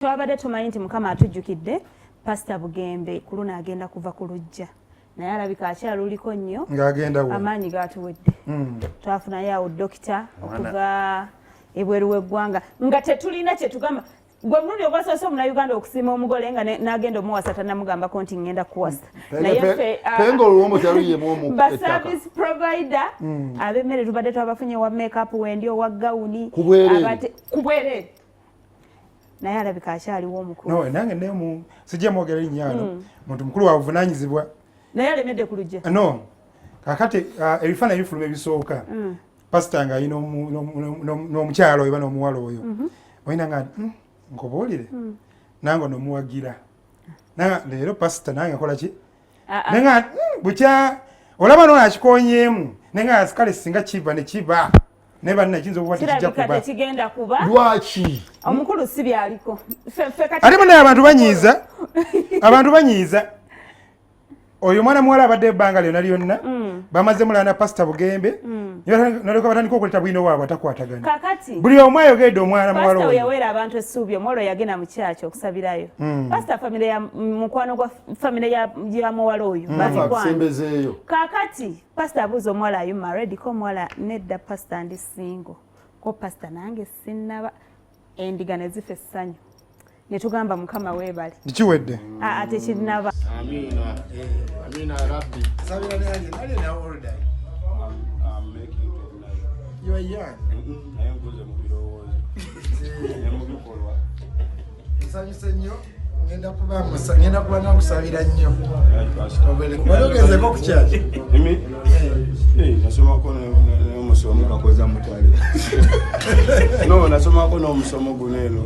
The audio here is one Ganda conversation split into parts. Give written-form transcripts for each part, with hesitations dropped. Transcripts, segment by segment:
Twabadde tumanyi nti Mukama atujjukidde Pastor Bugembe ku luno agenda kuva ku lujja naye alabika akyaluliko nnyo amaanyi gatuwedde. Twafunayo awo dokita okuva ebweru w'eggwanga nga tetulina kye tugamba gwe mulundi ogwasoose Omunnayuganda okusiima omugole nga n'agenda omuwasa tannamugambako nti ngenda kuwasa naye ffe ba service provider ab'emmere tubadde twabafunye wa makeup wendi owa gawuni kubwereere naye alabika akyaliwo omukulu. No, nange ne sijja mwogera nnyo muntu mukulu wa buvunaanyizibwa naye alemedde ku lujja. No, kakati ebifaananyi bifuluma ebisooka pasita nga alina n'omukyalo oba n'omuwala oyo olina nga nkobuulire nange n'omuwagira leero pasita nange nkola ki naye nga bukya olaba n'onakikonyeemu naye nga kale singa kiva ne kiba naye banna kiyinza okuba tekigenda kuba lwaki omukulu si byaliko ate bonna abantu banyiiza oyo mwana muwala abadde ebbanga lyonna bamaze mulanda Pastor Bugembe naleka batandika okuleta bwino waabwe atakwatagana kakati buli omu ayogeredde omwana muwala oyo yaweera abantu essuubi omwalo yagenda mu kyaki okusabirayo Pastor famire ya mukwano gwa famire ya muwala oyo basembezeeyo kakati Pastor abuuza omuwala ayu married ko omuwala nedda Pastor ndi single ko Pastor nange sinnaba endiga ne zifa essanyu ne tugamba Mukama weebale kikiwedde tekinnaba. Amina Amina Rabbi sabira nange nali na all day I'm making it tonight. You are young. Naye nkuze mu birowoozo ne mu bikolwa nsanyuse nnyo ngenda kuba nakusabira nnyo walogezeko ku kyaki nasomako n'omusomo gakoza mutale no nasomako n'omusomo guno eno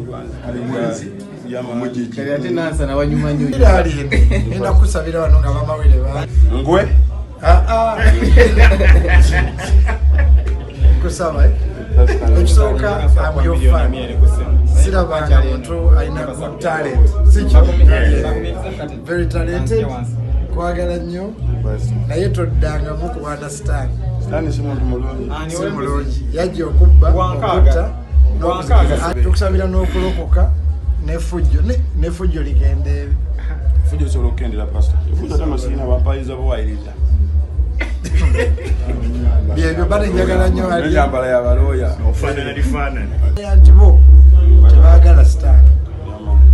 ate nansa nawanyuma nnyo ngenda kusabira wano nga bamawere ba ngwe kusaba ekisooka amuyofan sirabanga muntu alina good talent very talented kwagala nnyo naye toddangamu ku understand si muntu mulungi yajja okubba okutta tukusabira n'okulokoka nefujjo ligenda ebi fujjo sobola okukendera pastor fujjo tamasirina bampayiza buwayiriza byebyo bale njagala nnyo enjambala yabalooya nti bo tebaagala star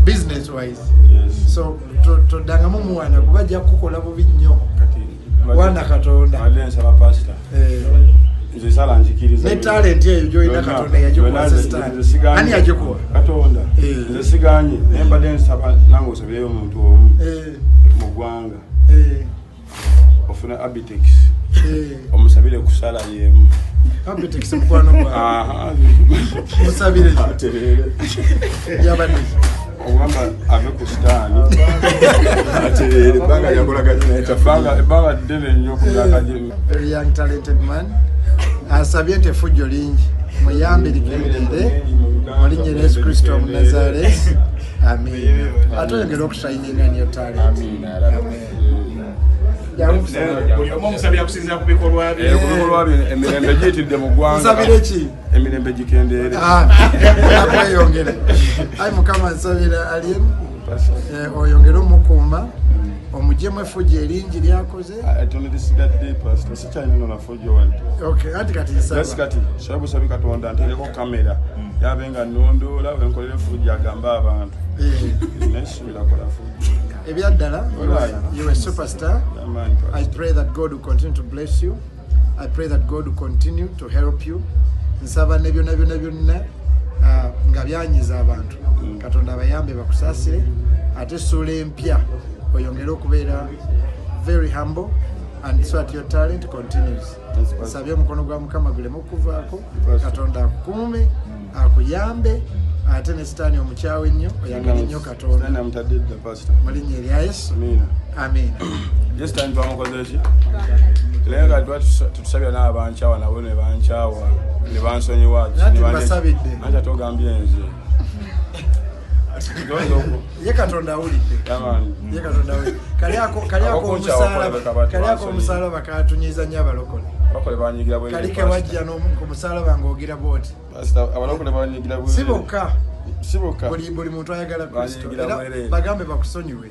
business wise so toddangamu muwana kuba ajja kukola bubi nnyo wana Katonda nsaba pastor nze sala njikiriza ne talent eyo gy'olina Katonda yagikuwa star ani yagikuwa Katonda nze siganye naye mbadde nsaba nange osabireyo omuntu omu mu ggwanga ofuna Abitex omusabire kusala yemu Abitex mukwano gwa musabire yabadde ogamba ave ku sitaani atereere ebbanga lyakolaga ebbanga ddene nnyo kulakaje very young talented man asabye nti effujjo lingi muyambe ligenderere mu linnya lya Yesu Kristo Omunnazaaleesi amiina ate oyongere okushayininga nnyo talent emirembe giyitidde mu ggwanga emirembe gikendeere nakweyongere ayi Mukama nsabira aliemu oyongere omukuuma omuggyemu effujjo eringi lyakoze tono lisigadde pastor sikyalina nonafujjo wadde anti kati nsaba kati sababu sabi Katonda ntereko kamera yabe nga nnondoola wenkolera effujjo agamba abantu nesubira kola fujjo ebyaddala you're a superstar. I pray that God will continue to bless you. I pray that God will continue to help you. Nsaba ne byonna nga byanyiza abantu Katonda abayambe bakusaasire ate sula empya oyongere okubeera very humble and so that your talent continues. Nsabye omukono gwa Mukama guleme okuvaako Katonda akukuume akuyambe ate ne sitaani omukyawe ennyo oyagala nnyo Katonda mu linnya erya Yesu amiina. This time bamukoze ki naye nga tutusabira n'abankyawa nabo ne bankyawa ne bansonyiwa basabidde anti ate ogambye nze ye Katonda awulidde kaliako omusalaba katunyiza nnyo abalokole kali ke wajja ku musalaba ng'ogira bwoti abalokole banyigira si bokka sibuka buli muntu ayagala Kristo era bagambe bakusonyiwe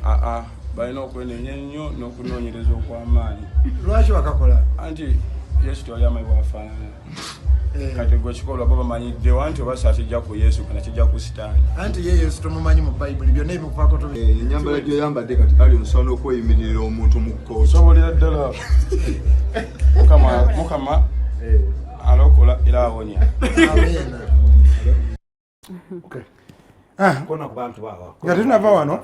balina okwenenya ennyo n'okunoonyereza okw'amaanyi. Lwaki wakakola anti Yesu tewali amaanyi bwafaanana kati gwe kikolwa bo bamanyiddewa nti oba saakijja ku Yesu kana kijja ku Sitaani. Anti ye Yesu tumumanyi mu Bayibuli byonna ebikufaako ennyambala gyoyambadde kati ali omusobola okweyimirira omuntu mu kkooti. Osobolera ddala Mukama alokola era awonya. nga tunava wano